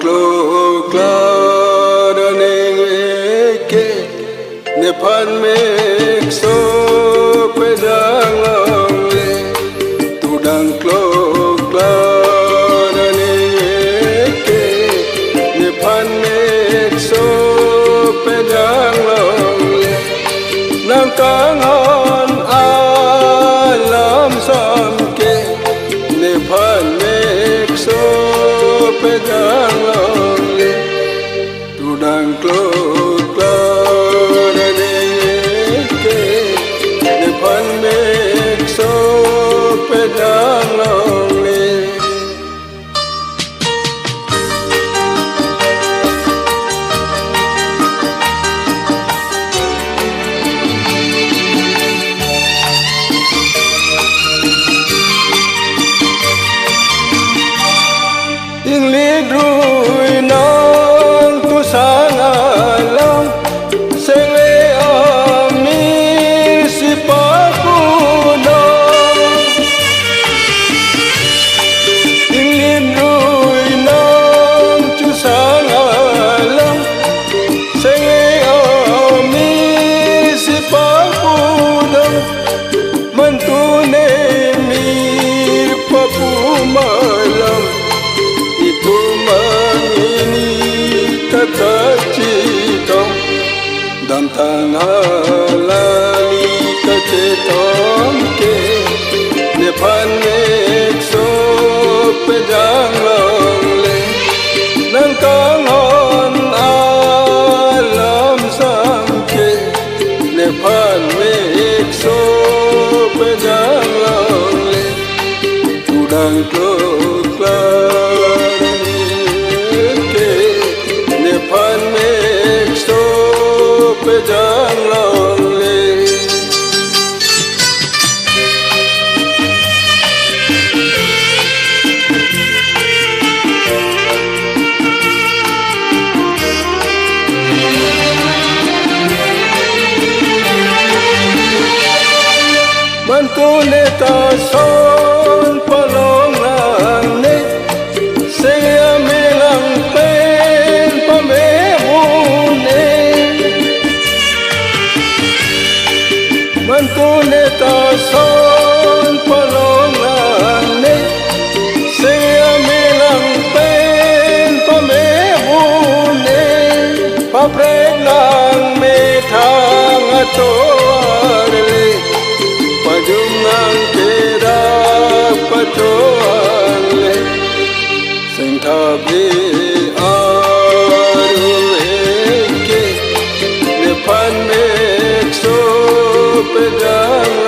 klo klaraneng eke ne pan mek so pedang le tudang klo klaraneng eke ne pan mek so pedang le nang kangan alam samke ne pan mek so pedang le tudang klo klaraneng eke ne pan mek so pedang le Ingli drui nang tu sang alam sele ami si pakuno Ingli drui nang tu sang alam sele ami si pakuno mantune mir papu malam itu mangini kacitong dam tanah lali kacitong ke nepan mek so pedang le nang kangon alam samke nepan mek so pedang le tudang klo pan mek so pedang le mantune ta son palong lang ne saya melang pen pamehune mantune ta son palong lang ne saya melang pen pamehune paprek lang me thang atoarle pajungang kera patoale sing thabi aru eke ne pan mek so pedang